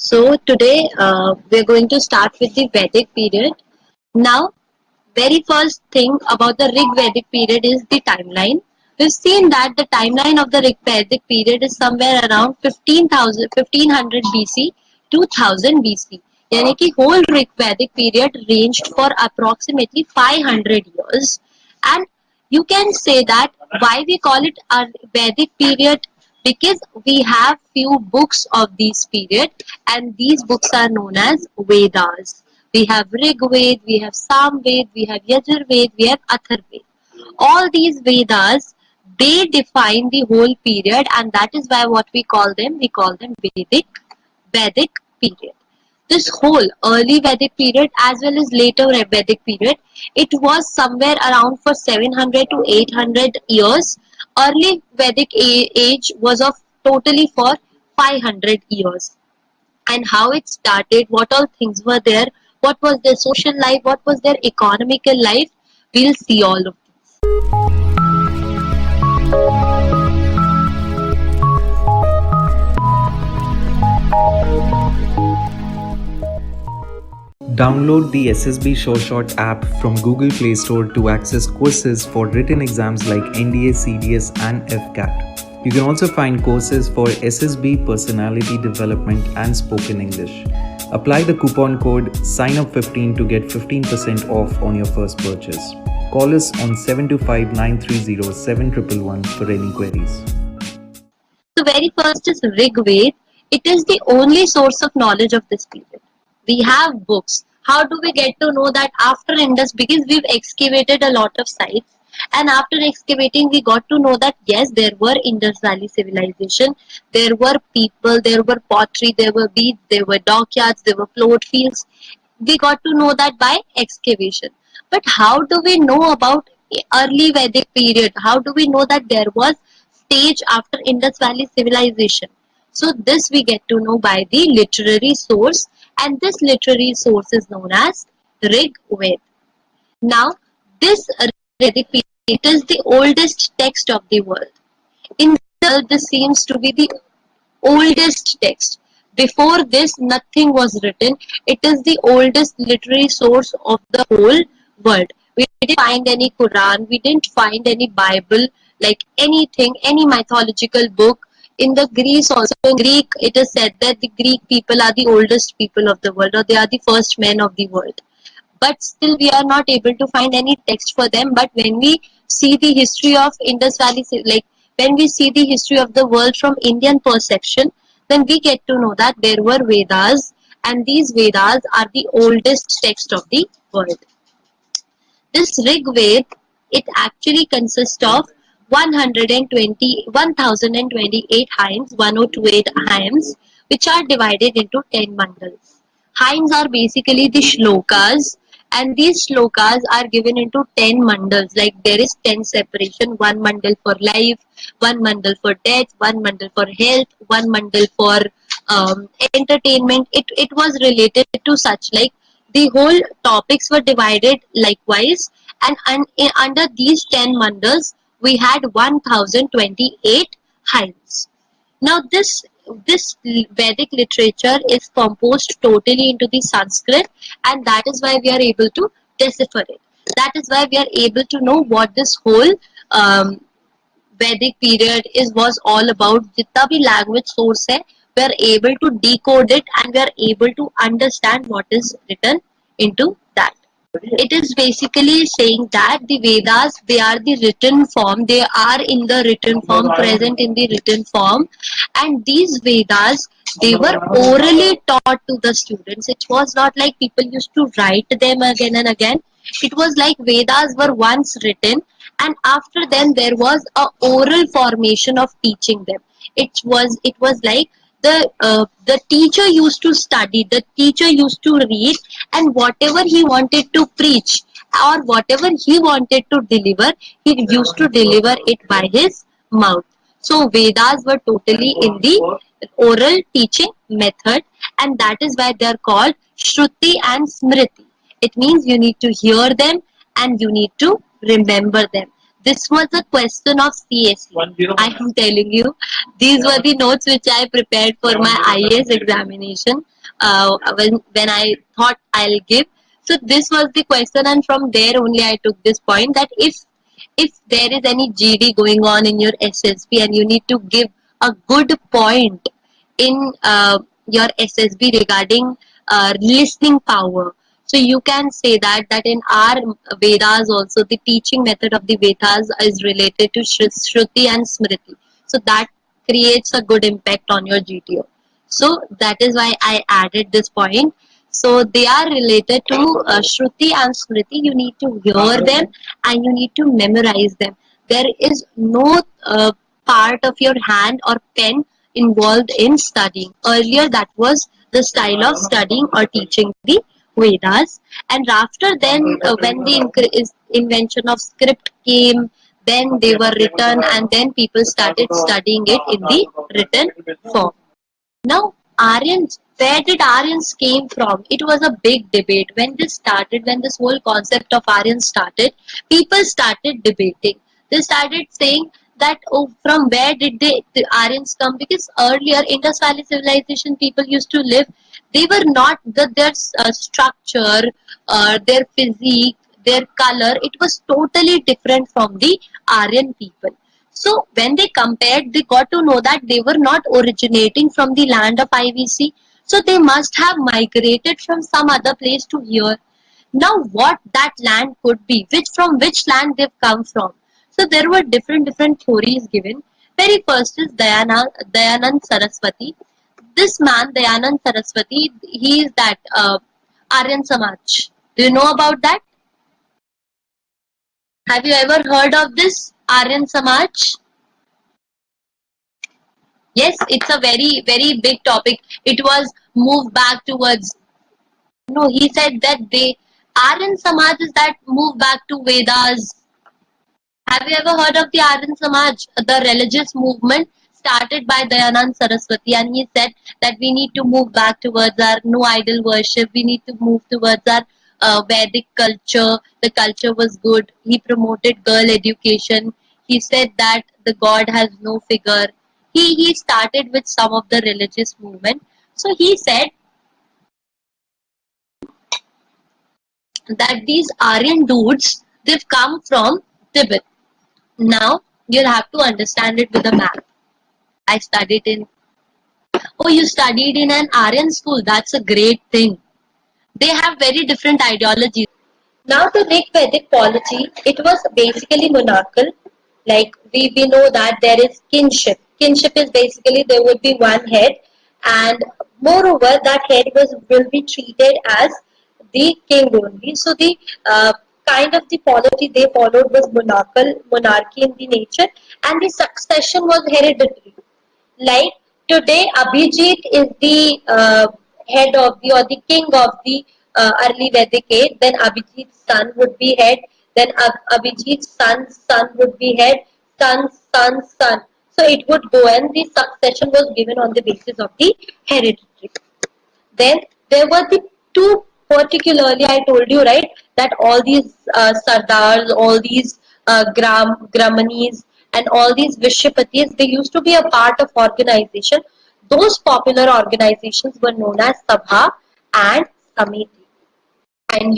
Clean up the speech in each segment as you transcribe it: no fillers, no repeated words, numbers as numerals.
So today we're going to start with the Vedic period. Now, very first thing about the Rig Vedic period is the timeline. We've seen that the timeline of the Rig Vedic period is somewhere around 1500 BC to 1000 BC. यानी कि whole Rig Vedic period ranged for approximately 500 years. And you can say that why we call it a Vedic period, because we have few books of this period, and these books are known as Vedas. We have Rig Ved, we have Sam Ved, we have Yajur Ved, we have Athar Ved. All these Vedas, they define the whole period, and that is why what we call them Vedic period. This whole early Vedic period as well as later Vedic period, it was somewhere around for 700 to 800 years. Early Vedic age was of totally for 500 years. And how it started, what all things were there, what was their social life, what was their economical life, we'll see all of these. Download the SSB SureShot app from Google Play Store to access courses for written exams like NDA, CDS and FCAT. You can also find courses for SSB Personality Development and Spoken English. Apply the coupon code SIGNUP15 to get 15% off on your first purchase. Call us on 725-930-7111 for any queries. So very first is Rig Ved. It is the only source of knowledge of this period. We have books. How do we get to know that after Indus? Because we've excavated a lot of sites, and after excavating we got to know that yes, there were Indus Valley civilization, there were people, there were pottery, there were beads, there were dockyards, there were plot fields. We got to know that by excavation. But how do we know about early Vedic period? How do we know that there was stage after Indus Valley civilization? So this we get to know by the literary source, and this literary source is known as Rig Ved. Now, this Vedic period is the oldest text of the world. In the world, this seems to be the oldest text. Before this, nothing was written. It is the oldest literary source of the whole world. We didn't find any Quran, we didn't find any Bible, like anything, any mythological book. In the Greece also, in Greek, it is said that the Greek people are the oldest people of the world, or they are the first men of the world. But still we are not able to find any text for them. But when we see the history of Indus Valley, like when we see the history of the world from Indian perception, then we get to know that there were Vedas, and these Vedas are the oldest text of the world. This Rig Ved, it actually consists of 1028 hymns, 1028 hymns, which are divided into 10 mandals. Hymns are basically the shlokas, and these shlokas are given into 10 mandals. Like there is 10 separation: one mandal for life, one mandal for death, one mandal for health, one mandal for entertainment. It was related to such, like the whole topics were divided likewise, and under these 10 mandals we had 1028 hymns. Now this Vedic literature is composed totally into the Sanskrit, and that is why we are able to decipher it. That is why we are able to know what this whole Vedic period was all about. जितना भी language source है, we are able to decode it, and we are able to understand what is written into that. It is basically saying that the Vedas, they are the written form, they are in the written form, present in the written form, and these Vedas, they were orally taught to the students. It was not like people used to write them again and again. It was like Vedas were once written, and after then there was a oral formation of teaching them. It was like the teacher used to study, the teacher used to read, and whatever he wanted to preach or whatever he wanted to deliver, he used to deliver it by his mouth. So Vedas were totally in the oral teaching method, and that is why they are called Shruti and Smriti. It means you need to hear them and you need to remember them. This was a question of CSE. I am telling you, these were the notes which I prepared for my IAS examination when I thought I'll give. So this was the question, and from there only I took this point that if there is any GD going on in your SSB and you need to give a good point in your SSB regarding listening power. So you can say that in our Vedas also the teaching method of the Vedas is related to Shruti and Smriti. So that creates a good impact on your GTO. So that is why I added this point. So they are related to Shruti and Smriti. You need to hear them and you need to memorize them. There is no part of your hand or pen involved in studying. Earlier, that was the style of studying or teaching the Vedas. And after then, when the invention of script came, then they were written, and then people started studying it in the written form. Now, Aryans, where did Aryans came from? It was a big debate. When this started, when this whole concept of Aryans started, people started debating. They started saying that, oh, from where did the Aryans come? Because earlier, Indus Valley civilization people used to live, they were not, their structure, their physique, their color, it was totally different from the Aryan people. So when they compared, they got to know that they were not originating from the land of IVC. So they must have migrated from some other place to here. Now what that land could be, from which land they've come from. So there were different theories given. Very first is Dayanand Saraswati. This man, Dayanand Saraswati, he is that Aryan Samaj. Do you know about that? Have you ever heard of this Aryan Samaj? Yes, it's a very big topic. It was moved back towards. No, he said that Aryan Samaj is that move back to Vedas. Have you ever heard of the Aryan Samaj, the religious movement started by Dayanand Saraswati, and he said that we need to move back towards our no idol worship, we need to move towards our Vedic culture. The culture was good. He promoted girl education. He said that the God has no figure. He started with some of the religious movement. So he said that these Aryan dudes, they've come from Tibet. Now, you'll have to understand it with a map. I studied in. Oh, you studied in an Aryan school. That's a great thing. They have very different ideologies. Now, the Rig Vedic polity, it was basically monarchical. Like we know that there is kinship. Kinship is basically there would be one head, and moreover, that head will be treated as the king only. So the kind of the polity they followed was monarchy in the nature, and the succession was hereditary. Like today, Abhijit is the head of the or the king of the early Vedic age. Then Abhijit's son would be head. Then Abhijit's son's son would be head. Son's son's son. So it would go, and the succession was given on the basis of the hereditary. Then there were the two particularly, I told you, right, that all these Sardars, all these Gramanis, and all these Vishyapatis, they used to be a part of organization. Those popular organizations were known as Sabha and Samiti. And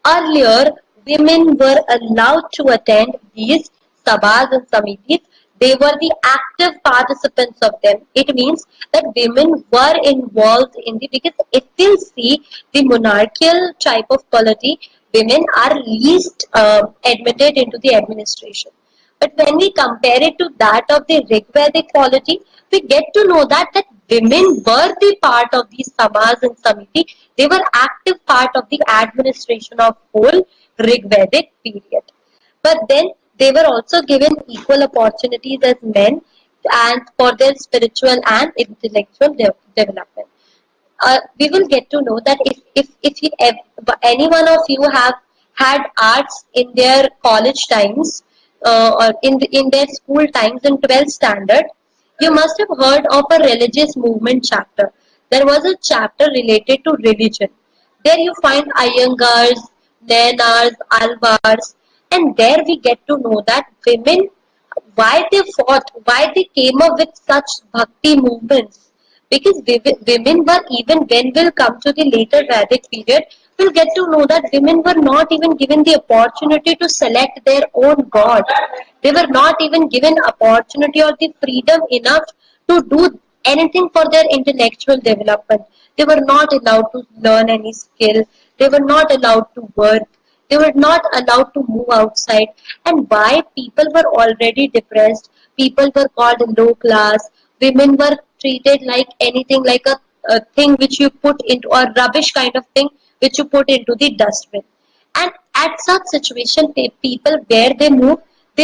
earlier women were allowed to attend these Sabhas and Samitis. They were the active participants of them. It means that women were involved in because if you see the monarchical type of polity, women are least admitted into the administration. But when we compare it to that of the Rigvedic polity, we get to know that women were the part of these Sabhas and Samiti. They were active part of the administration of whole Rigvedic period. But then they were also given equal opportunities as men and for their spiritual and intellectual development. We will get to know that if any one of you have had arts in their college times or in their school times in 12th standard, you must have heard of a religious movement chapter. There was a chapter related to religion. There you find Iyengars, Nayanars, Alvars, And there we get to know that women, why they fought, why they came up with such bhakti movements. Because women were, even when we'll come to the later Vedic period, we'll get to know that women were not even given the opportunity to select their own god. They were not even given opportunity or the freedom enough to do anything for their intellectual development. They were not allowed to learn any skill. They were not allowed to work. They were not allowed to move outside. And why? People were already depressed. People were called low class. Women were treated like anything, like a thing which you put into, or rubbish kind of thing which you put into the dustbin. And at such situation, people, where they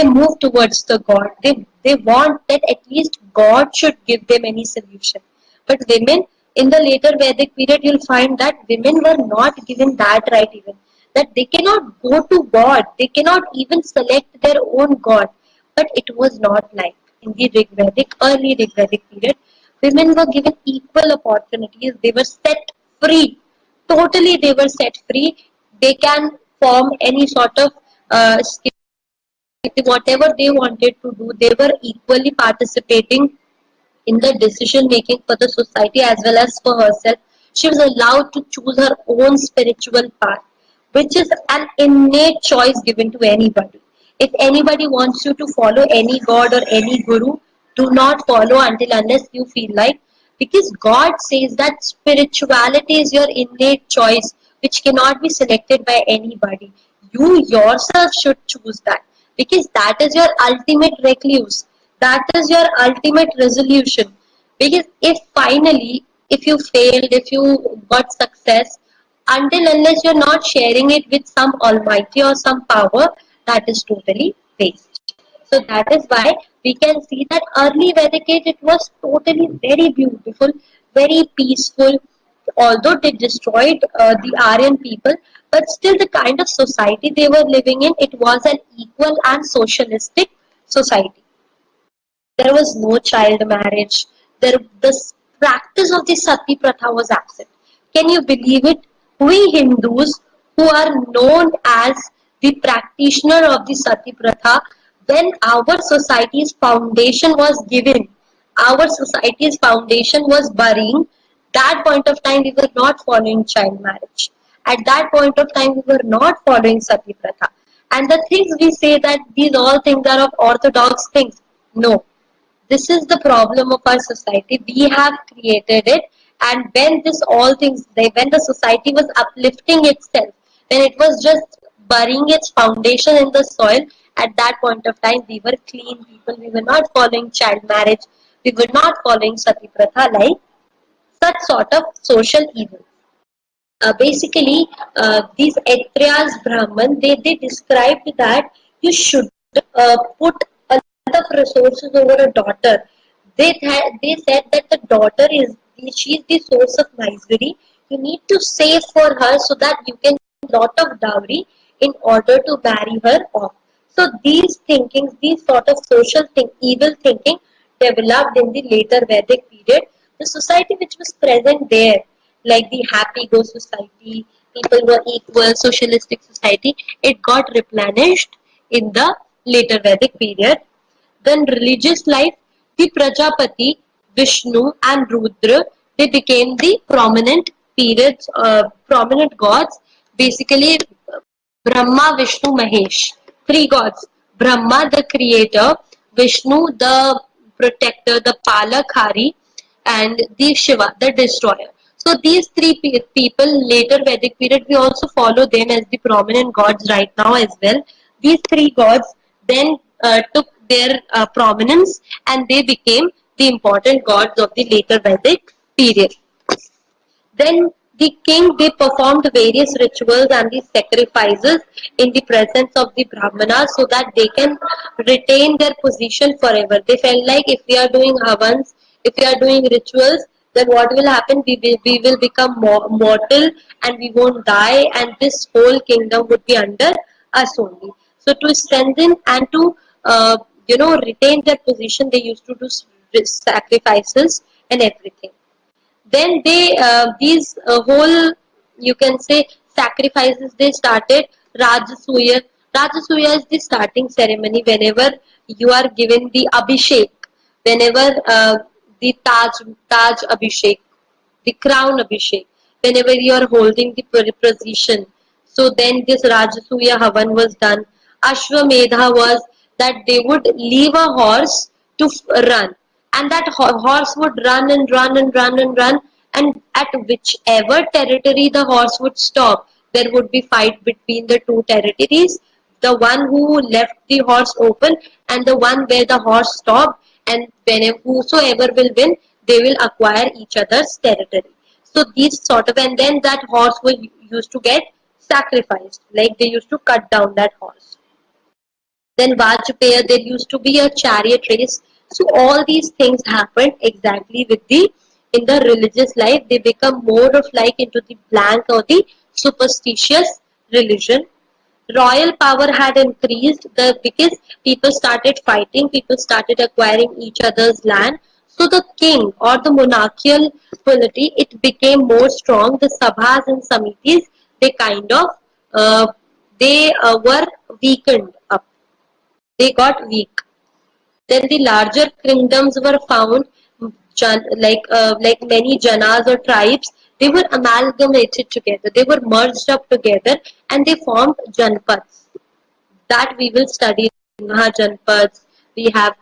move towards the God. They want that at least God should give them any solution. But women, in the later Vedic period, you'll find that women were not given that right even. That they cannot go to God. They cannot even select their own God. But it was not like in the Rigvedic, early Rigvedic period. Women were given equal opportunities. They were set free. Totally, they were set free. They can form any sort of skill, whatever they wanted to do. They were equally participating in the decision making for the society as well as for herself. She was allowed to choose her own spiritual path, which is an innate choice given to anybody. If anybody wants you to follow any god or any guru, do not follow until unless you feel like, because God says that spirituality is your innate choice, which cannot be selected by anybody. You yourself should choose that, because that is your ultimate recluse, that is your ultimate resolution. Because if finally, if you failed, if you got success, until unless you're not sharing it with some almighty or some power, that is totally waste. So that is why we can see that early Vedic age, it was totally very beautiful, very peaceful. Although they destroyed the Aryan people, but still the kind of society they were living in, it was an equal and socialistic society. There was no child marriage. The practice of the sati pratha was absent. Can you believe it? We Hindus, who are known as the practitioner of the sati pratha, when our society's foundation was given, our society's foundation was burying, that point of time we were not following child marriage. At that point of time we were not following sati pratha. And the things we say that these all things are of orthodox things. No, this is the problem of our society. We have created it, and when this all things, when the society was uplifting itself, when it was just burying its foundation in the soil, at that point of time we were clean people. We were not following child marriage. We were not following sati pratha, like such sort of social evil. Basically, these Aitreyas Brahman, they described that you should put a lot of resources over a daughter. They said that the daughter is, she is the source of misery. You need to save for her so that you can get a lot of dowry in order to marry her off. So these thinkings, these sort of evil thinking developed in the later Vedic period. The society which was present there, like the happy go society, people were equal, socialistic society, it got replenished in the later Vedic period. Then religious life, the Prajapati, Vishnu and Rudra, they became the prominent periods, prominent gods. Basically, Brahma, Vishnu, Mahesh, three gods. Brahma, the creator; Vishnu, the protector, the Palakhari; and the Shiva, the destroyer. So these three people, later Vedic period, we also follow them as the prominent gods right now as well. These three gods then took their prominence, and they became the important gods of the later Vedic period. Then the king, they performed various rituals and the sacrifices in the presence of the Brahmanas so that they can retain their position forever. They felt like if we are doing havans, if we are doing rituals, then what will happen? We will become mortal and we won't die, and this whole kingdom would be under us only. So to strengthen and to retain their position, they used to do sacrifices and everything. Then these whole, you can say, sacrifices, they started Rajasuya. Rajasuya is the starting ceremony whenever you are given the Abhishek, whenever the Taj Abhishek, the crown Abhishek, whenever you are holding the position. So then this Rajasuya Havan was done. Ashwamedha was that they would leave a horse to run, and that horse would run and run and run and run, and at whichever territory the horse would stop, there would be fight between the two territories, the one who left the horse open and the one where the horse stopped, and whenever whosoever will win, they will acquire each other's territory. So these sort of, and then that horse was used to get sacrificed, like they used to cut down that horse. Then Vajpaya, there used to be a chariot race. So all these things happened exactly with the, in the religious life. They become more of like into the blank or the superstitious religion. Royal power had increased because people started fighting, people started acquiring each other's land. So the king or the monarchical polity, it became more strong. The sabhas and samitis, they kind of were weakened up. They got weak. Then the larger kingdoms were found, like many janas or tribes, they were amalgamated together. They were merged up together, and they formed janpads. That we will study. Janpads. We have,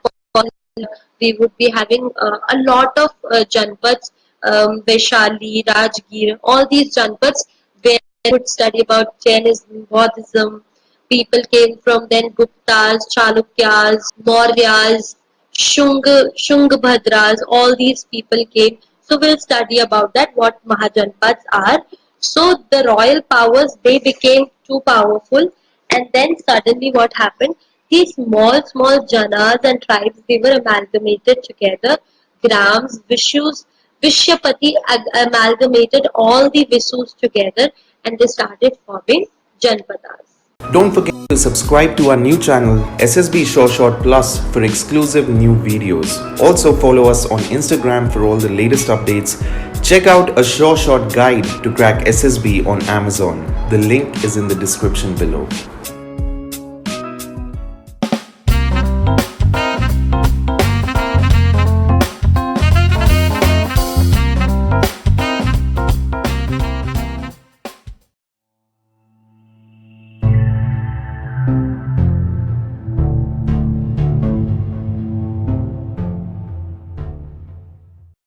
we would be having a lot of janpads, Vaishali, Rajgir, all these janpads where we would study about Jainism, Buddhism. People came from then Guptas, Chalukyas, Mauryas, Shungabhadras, all these people came. So we'll study about that, what Mahajanpads are. So the royal powers, they became too powerful, and then suddenly what happened? These small janas and tribes, they were amalgamated together. Grams, Vishyapati amalgamated all the Visus together, and they started forming Janpadas. Don't forget to subscribe to our new channel SSB Short Short Plus for exclusive new videos. Also follow us on Instagram for all the latest updates. Check out a Short Short guide to crack SSB on Amazon. The link is in the description below.